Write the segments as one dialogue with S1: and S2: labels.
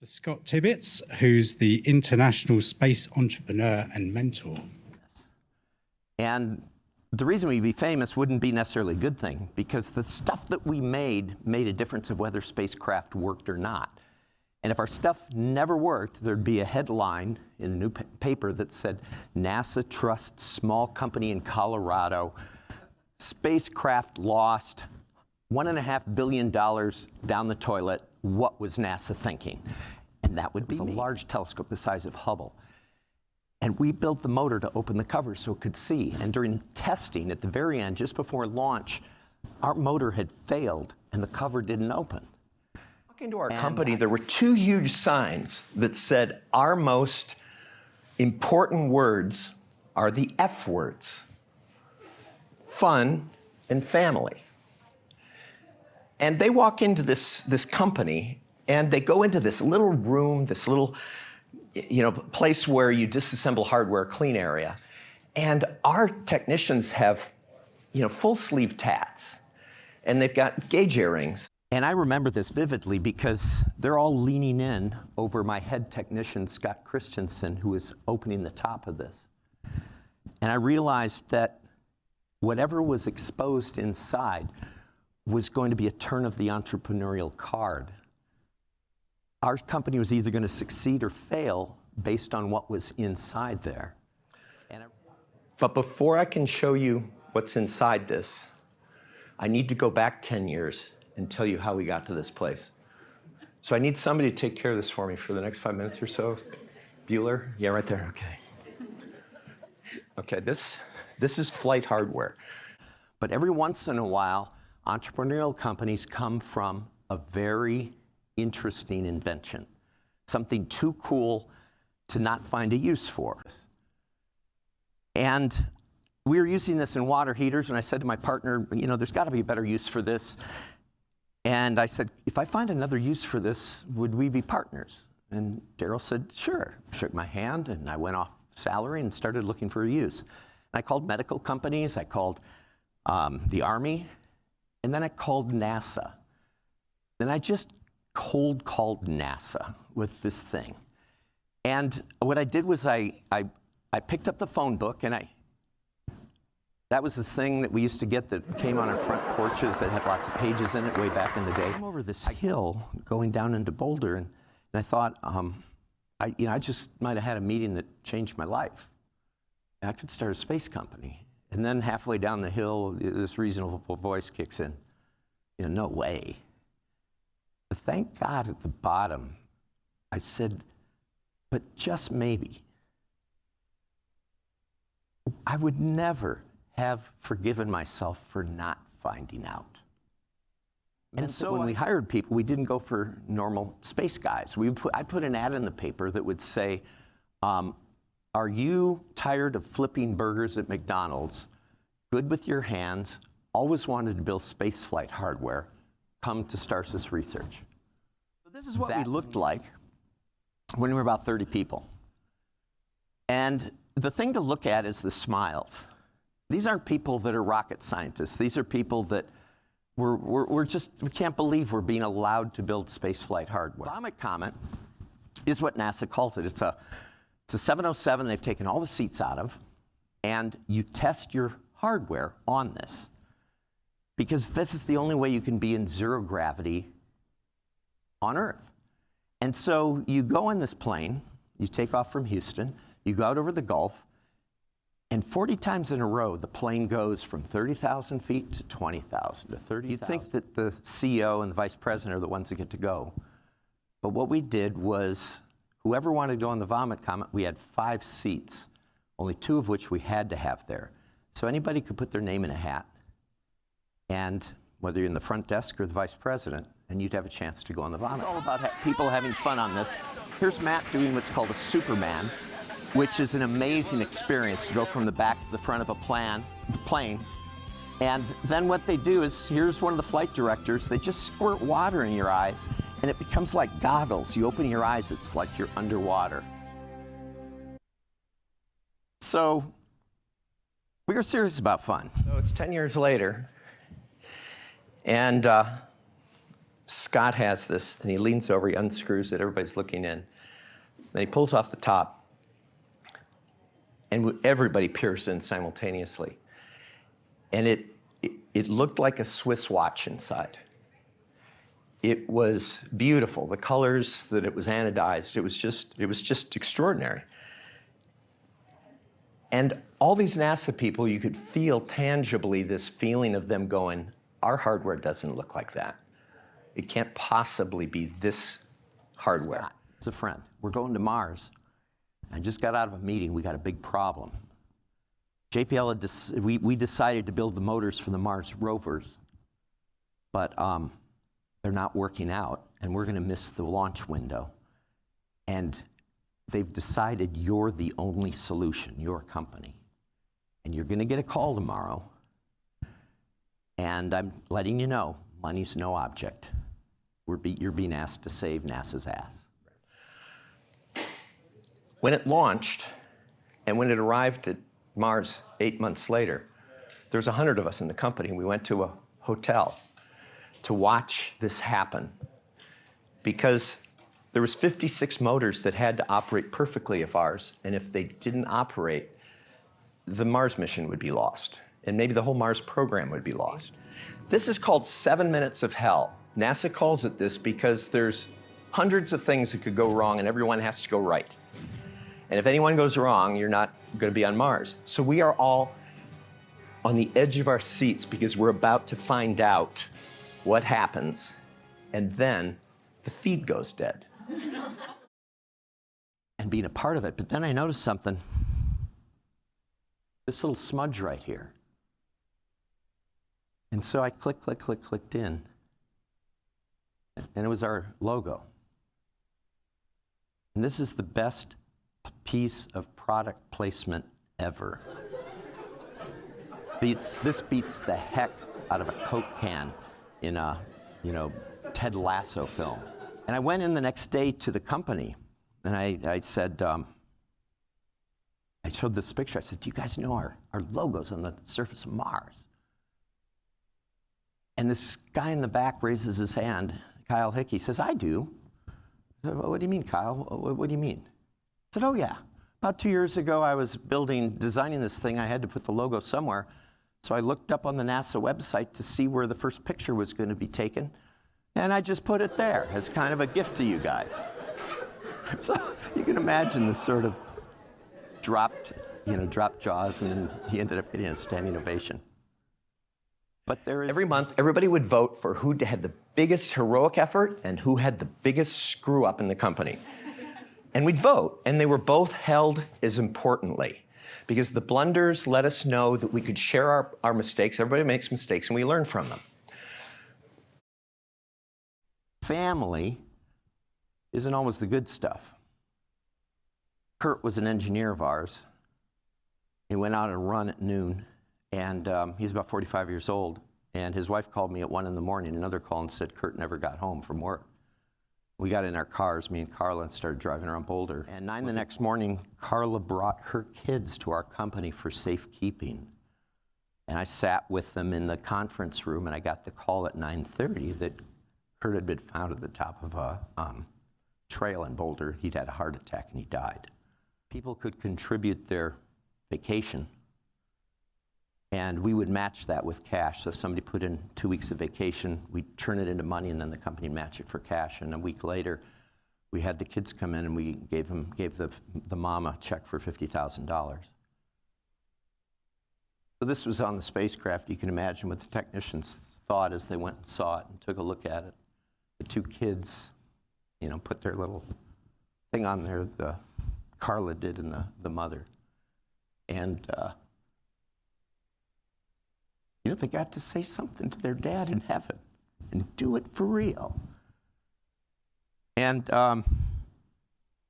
S1: Scott Tidbits, who's the international space entrepreneur and mentor.
S2: And the reason we'd be famous wouldn't be necessarily a good thing, because the stuff that we made a difference of whether spacecraft worked or not. And if our stuff never worked, there'd be a headline in a new paper that said, NASA trusts small company in Colorado, spacecraft lost, $1.5 billion down the toilet. What was NASA thinking? And that would be a large telescope the size of Hubble. And we built the motor to open the cover so it could see. And during testing at the very end, just before launch, our motor had failed and the cover didn't open.
S3: Into our company, there were two huge signs that said our most important words are the F words: fun and family. And they walk into this company and they go into this little room, this little place where you disassemble hardware, clean area. And our technicians have full sleeve tats and they've got gauge earrings.
S2: And I remember this vividly because they're all leaning in over my head technician, Scott Christensen, who is opening the top of this. And I realized that whatever was exposed inside was going to be a turn of the entrepreneurial card. Our company was either going to succeed or fail based on what was inside there.
S3: But before I can show you what's inside this, I need to go back 10 years and tell you how we got to this place. So I need somebody to take care of this for me for the next 5 minutes or so. Bueller? Yeah, right there, okay. Okay, this is flight hardware.
S2: But every once in a while, entrepreneurial companies come from a very interesting invention, something too cool to not find a use for. And we were using this in water heaters, and I said to my partner, there's got to be a better use for this. And I said, if I find another use for this, would we be partners? And Daryl said, sure. Shook my hand, and I went off salary and started looking for a use. And I called medical companies, I called the Army, and then I called NASA. Then I just cold called NASA with this thing. And what I did was I picked up the phone book, and that was this thing that we used to get that came on our front porches that had lots of pages in it way back in the day. I'm over this hill going down into Boulder, and I thought, I just might have had a meeting that changed my life. I could start a space company. And then halfway down the hill, this reasonable voice kicks in. No way. But thank God at the bottom, I said, but just maybe. I would never have forgiven myself for not finding out. And so when we hired people, we didn't go for normal space guys. I put an ad in the paper that would say, are you tired of flipping burgers at McDonald's, good with your hands, always wanted to build spaceflight hardware, come to Starsis Research. So this is what we looked like when we were about 30 people. And the thing to look at is the smiles. These aren't people that are rocket scientists. These are people that we can't believe we're being allowed to build spaceflight hardware. Vomit Comet is what NASA calls it. It's a 707 they've taken all the seats out of, and you test your hardware on this, because this is the only way you can be in zero gravity on Earth. And so you go in this plane, you take off from Houston, you go out over the Gulf, and 40 times in a row, the plane goes from 30,000 feet to 20,000 to 30,000. You'd think that the CEO and the vice president are the ones that get to go. But what we did was, whoever wanted to go on the Vomit Comet, we had 5 seats, only 2 of which we had to have there. So anybody could put their name in a hat, and whether you're in the front desk or the vice president, and you'd have a chance to go on the Vomit. It's all about people having fun on this. Here's Matt doing what's called a Superman, which is an amazing experience to go from the back to the front of a plane. And then what they do is, here's one of the flight directors, they just squirt water in your eyes, and it becomes like goggles. You open your eyes, it's like you're underwater. So we were serious about fun.
S3: So it's 10 years later, and Scott has this, and he leans over, he unscrews it, everybody's looking in. Then he pulls off the top, and everybody peers in simultaneously. And it looked like a Swiss watch inside. It was beautiful. The colors that it was anodized, it was just extraordinary. And all these NASA people, you could feel tangibly this feeling of them going, our hardware doesn't look like that. It can't possibly be this hardware.
S2: Scott, it's a friend. We're going to Mars. I just got out of a meeting. We got a big problem. JPL we decided to build the motors for the Mars rovers, but they're not working out, and we're going to miss the launch window. And they've decided you're the only solution, your company. And you're going to get a call tomorrow. And I'm letting you know, money's no object. You're being asked to save NASA's ass.
S3: When it launched, and when it arrived at Mars 8 months later, there was 100 of us in the company, and we went to a hotel to watch this happen, because there was 56 motors that had to operate perfectly of ours, and if they didn't operate, the Mars mission would be lost, and maybe the whole Mars program would be lost. This is called 7 minutes of hell. NASA calls it this because there's hundreds of things that could go wrong, and everyone has to go right. And if anyone goes wrong, you're not going to be on Mars. So we are all on the edge of our seats because we're about to find out what happens, and then the feed goes dead.
S2: And being a part of it. But then I noticed something. This little smudge right here. And so I clicked in. And it was our logo. And this is the best piece of product placement ever. This beats the heck out of a Coke can in a, Ted Lasso film. And I went in the next day to the company, and I said, I showed this picture. I said, do you guys know our logo's on the surface of Mars? And this guy in the back raises his hand, Kyle Hickey, says, I do. I said, what do you mean, Kyle? What do you mean? I said, oh yeah. About 2 years ago, I was designing this thing. I had to put the logo somewhere. So I looked up on the NASA website to see where the first picture was going to be taken. And I just put it there as kind of a gift to you guys. So you can imagine this sort of dropped jaws, and then he ended up getting a standing ovation. But there is...
S3: Every month, everybody would vote for who had the biggest heroic effort and who had the biggest screw up in the company. And we'd vote, and they were both held as importantly, because the blunders let us know that we could share our mistakes. Everybody makes mistakes, and we learn from them.
S2: Family isn't always the good stuff. Kurt was an engineer of ours. He went out on a run at noon, and he's about 45 years old. And his wife called me at 1 in the morning, another call, and said Kurt never got home from work. We got in our cars, me and Carla, and started driving around Boulder. And 9 the next morning, Carla brought her kids to our company for safekeeping. And I sat with them in the conference room, and I got the call at 9:30 that Kurt had been found at the top of a trail in Boulder. He'd had a heart attack, and he died. People could contribute their vacation, and we would match that with cash. So if somebody put in 2 weeks of vacation, we'd turn it into money, and then the company would match it for cash. And a week later, we had the kids come in, and we gave the mom a check for $50,000. So this was on the spacecraft. You can imagine what the technicians thought as they went and saw it and took a look at it. The two kids, put their little thing on there, the Carla did, and the mother. And they got to say something to their dad in heaven and do it for real. And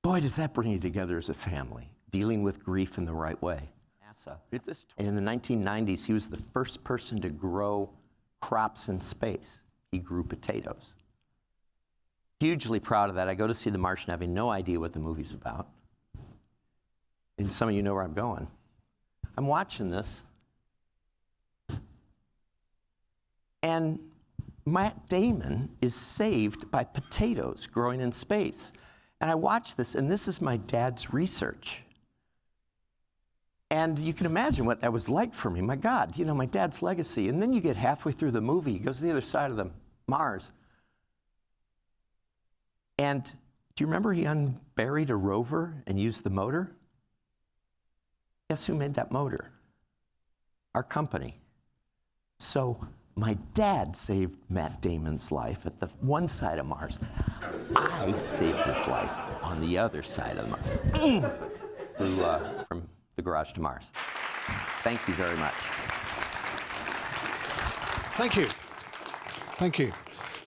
S2: boy, does that bring you together as a family, dealing with grief in the right way. NASA. And in the 1990s, he was the first person to grow crops in space. He grew potatoes. Hugely proud of that. I go to see The Martian having no idea what the movie's about. And some of you know where I'm going. I'm watching this. And Matt Damon is saved by potatoes growing in space. And I watched this, and this is my dad's research. And you can imagine what that was like for me. My God, you know, my dad's legacy. And then you get halfway through the movie, he goes to the other side of the Mars. And do you remember he unburied a rover and used the motor? Guess who made that motor? Our company. So my dad saved Matt Damon's life at the one side of Mars. I saved his life on the other side of Mars. Flew from the garage to Mars. Thank you very much.
S4: Thank you. Thank you.